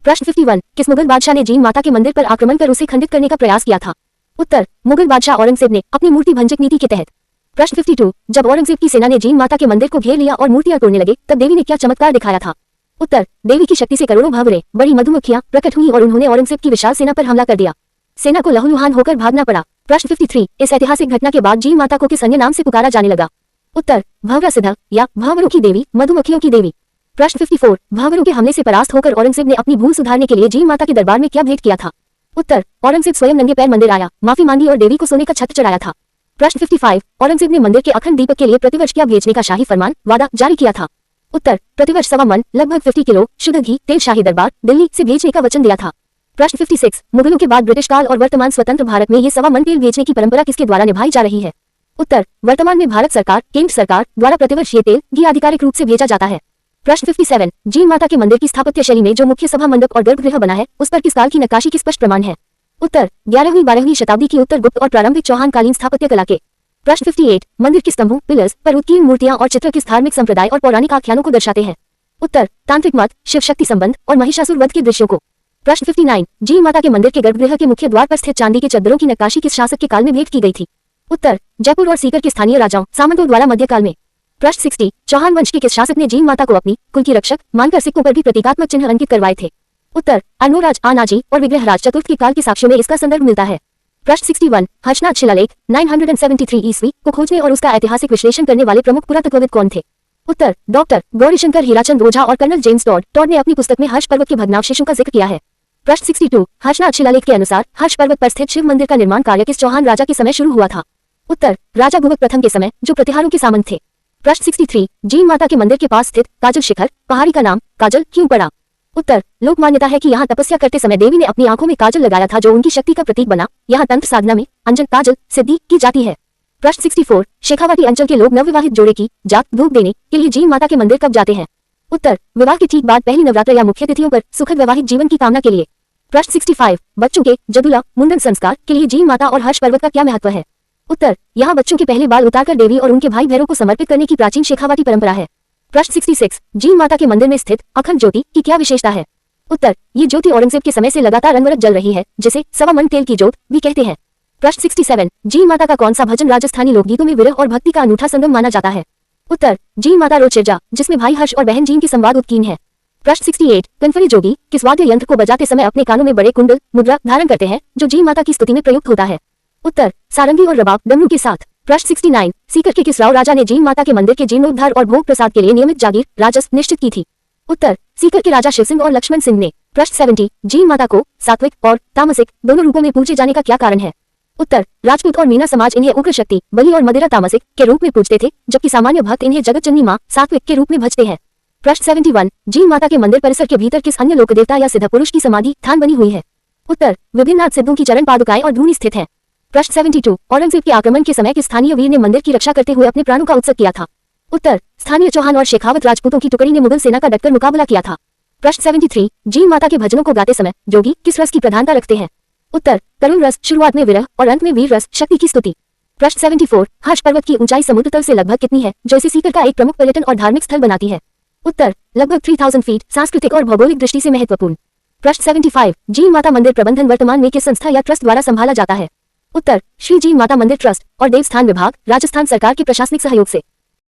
प्रश्न 51, किस मुगल बादशाह ने जीन माता के मंदिर पर आक्रमण कर उसे खंडित करने का प्रयास किया था? उत्तर, मुगल बादशाह औरंगजेब ने अपनी मूर्ति भंजक नीति के तहत। प्रश्न 52, जब औरंगजेब की सेना ने जीन माता के मंदिर को घेर लिया और मूर्तियां तोड़ने लगे तब देवी ने क्या चमत्कार दिखाया था? उत्तर, देवी की शक्ति से करोड़ों भंवरे बड़ी मधुमक्खियां प्रकट हुई और उन्होंने औरंगजेब की विशाल सेना पर हमला कर दिया। सेना को लहूलुहान होकर भागना पड़ा। प्रश्न 53, इस ऐतिहासिक घटना के बाद जीन माता को किस अन्य नाम से पुकारा जाने लगा? उत्तर, भंवरा सिद्धा या भंवरों की देवी, मधुमक्खियों की देवी। प्रश्न 54, भंवरों के हमले से परास्त होकर औरंगजेब ने अपनी भूल सुधारने के लिए जीन माता के दरबार में क्या भेंट किया था? उत्तर, औरंगजेब स्वयं नंगे पैर मंदिर आया, माफी मांगी और देवी को सोने का छत्र चढ़ाया था। प्रश्न 55, औरंगजेब ने मंदिर के अखंड दीपक के लिए प्रतिवर्ष क्या भेजने का शाही फरमान वादा जारी किया था? उत्तर, प्रतिवर्ष 1.25 मन लगभग 50 किलो शुद्ध घी तेल शाही दरबार दिल्ली से भेजने का वचन दिया था। प्रश्न 56, मुगलों के बाद ब्रिटिश काल और वर्तमान स्वतंत्र भारत में ये 1.25 मन तेल भेजने की परंपरा किसके द्वारा निभाई जा रही है? उत्तर, वर्तमान में भारत सरकार, केंद्र सरकार द्वारा प्रतिवर्ष ये तेल घी आधिकारिक रूप से भेजा जाता है। प्रश्न 57, जीन माता के मंदिर की स्थापत्य शैली में जो मुख्य सभा मंडप और गर्भगृह बना है उस पर किस काल की नक्काशी की स्पष्ट प्रमाण है? उत्तर, 11वीं-12वीं शताब्दी की उत्तर गुप्त और प्रारंभिक चौहान कालीन स्थापत्य कला के। प्रश्न 58, मंदिर के स्तंभों, पिलर्स पर उत्कीर्ण मूर्तियां और चित्र किस धार्मिक संप्रदाय और पौराणिक आख्यानों को दर्शाते हैं? उत्तर, तांत्रिक मत, शिव शक्ति संबंध और महिषासुर वध के दृश्यों को। प्रश्न 59, जीन माता के मंदिर के गर्भगृह के मुख्य द्वार पर स्थित चांदी के चद्दरों की नक्काशी किस शासक के काल में भेंट की गई थी? उत्तर, जयपुर और सीकर के स्थानीय राजाओं सामंतों द्वारा मध्यकाल में। प्रश्न 60, चौहान वंश के किस शासक ने जीन माता को अपनी कुल की रक्षक मानकर सिक्कों पर भी प्रतीकात्मक चिन्ह अंकित करवाए थे? उत्तर, अर्नोराज आनाजी और विग्रहराज चतुर्थ के काल के साक्ष्यों में इसका संदर्भ मिलता है। प्रश्न 61, हर्षनाथ शिलालेख 973 ईस्वी को खोजने और उसका ऐतिहासिक विश्लेषण करने वाले प्रमुख पुरातत्वविद कौन थे? उत्तर, डॉक्टर गौरीशंकर हीराचंद ओझा और कर्नल जेम्स टॉड ने अपनी पुस्तक में हर्ष पर्वत के भग्नावशेषों का जिक्र किया है। प्रश्न 62, हर्षनाथ शिलालेख के अनुसार हर्ष पर्वत पर स्थित शिव मंदिर का निर्माण कार्य किस चौहान राजा के समय शुरू हुआ था? उत्तर, राजा गुहक प्रथम के समय जो प्रतिहारों के सामंत थे। प्रश्न 63, जीन माता के मंदिर के पास स्थित काजल शिखर पहाड़ी का नाम काजल क्यों पड़ा? उत्तर, लोक मान्यता है कि यहाँ तपस्या करते समय देवी ने अपनी आंखों में काजल लगाया था जो उनकी शक्ति का प्रतीक बना। यहाँ तंत्र साधना में अंजन काजल सिद्धि की जाती है। प्रश्न 64, शेखावाटी अंचल के लोग नवविवाहित जोड़े की जात धूप देने के लिए जीन माता के मंदिर कब जाते हैं? उत्तर, विवाह के ठीक बाद पहली नवरात्र या मुख्य तिथियों पर सुखद वैवाहिक जीवन की कामना के लिए। प्रश्न 65, बच्चों के जदुला मुंडन संस्कार के लिए जीन माता और हर्ष पर्वत का क्या महत्व है? उत्तर, यहाँ बच्चों के पहले बाल उतारकर देवी और उनके भाई भैरव को समर्पित करने की प्राचीन शेखावाटी परंपरा है। प्रश्न 66, जीन माता के मंदिर में स्थित अखंड ज्योति की क्या विशेषता है? उत्तर, ये ज्योति औरंगजेब के समय से लगातार अनवरत जल रही है जिसे 1.25 मन तेल की ज्योत भी कहते हैं। प्रश्न 67, जीन माता का कौन सा भजन राजस्थानी लोकगीतों में विरह और भक्ति का अनूठा संगम माना जाता है? उत्तर, जीन माता रोज शिरजा जिसमें भाई हर्ष और बहन जीन के संवाद उत्कीर्ण है। प्रश्न 68, कनफरी जोगी किस वाद्य यंत्र को बजाते समय अपने कानों में बड़े कुंडल मुद्रा धारण करते हैं जो जीन माता की स्तुति में प्रयुक्त होता है? उत्तर, सारंगी और रबाब डमरू के साथ। प्रश्न 69, सीकर के किस राव राजा ने जीन माता के मंदिर के जीर्णोद्धार और भोग प्रसाद के लिए नियमित जागीर राजस्व निश्चित की थी? उत्तर, सीकर के राजा शिवसिंह और लक्ष्मण सिंह ने। प्रश्न 70, जीन माता को सात्विक और तामसिक दोनों रूपों में पूजे जाने का क्या कारण है? उत्तर, राजपूत और मीना समाज इन्हें उग्र शक्ति बलि और मदिरा तामसिक के रूप में पूजते थे जबकि सामान्य भक्त इन्हें जगतजननी मां सात्विक के रूप में भजते हैं। प्रश्न 71, जीन माता के मंदिर परिसर के भीतर किस अन्य लोकदेवता या सिद्ध पुरुष की समाधि स्थान बनी हुई है? उत्तर, विभिन्न सिद्धों की चरण पादुकाएं और धूनी स्थित है। प्रश्न 72, औरंगजेब के आक्रमण के समय किस स्थानीय वीर ने मंदिर की रक्षा करते हुए अपने प्राणों का उत्सर्ग किया था? उत्तर, स्थानीय चौहान और शेखावत राजपूतों की टुकड़ी ने मुगल सेना का डटकर मुकाबला किया था। प्रश्न 73, जीन माता के भजनों को गाते समय जोगी किस रस की प्रधानता रखते हैं? उत्तर, तरुण रस, शुरुआत में विरह और अंत में वीर रस शक्ति की स्तुति। प्रश्न 74, हर्ष पर्वत की ऊंचाई समुद्र तल से लगभग कितनी है जो इसे सीकर का एक प्रमुख पर्यटन और धार्मिक स्थल बनाती है? उत्तर, लगभग 3000 फीट, सांस्कृतिक और भौगोलिक दृष्टि से महत्वपूर्ण। प्रश्न 75, जीन माता मंदिर प्रबंधन वर्तमान में किस संस्था या ट्रस्ट द्वारा संभाला जाता है? उत्तर, श्री जीन माता मंदिर ट्रस्ट और देवस्थान विभाग राजस्थान सरकार के प्रशासनिक सहयोग से।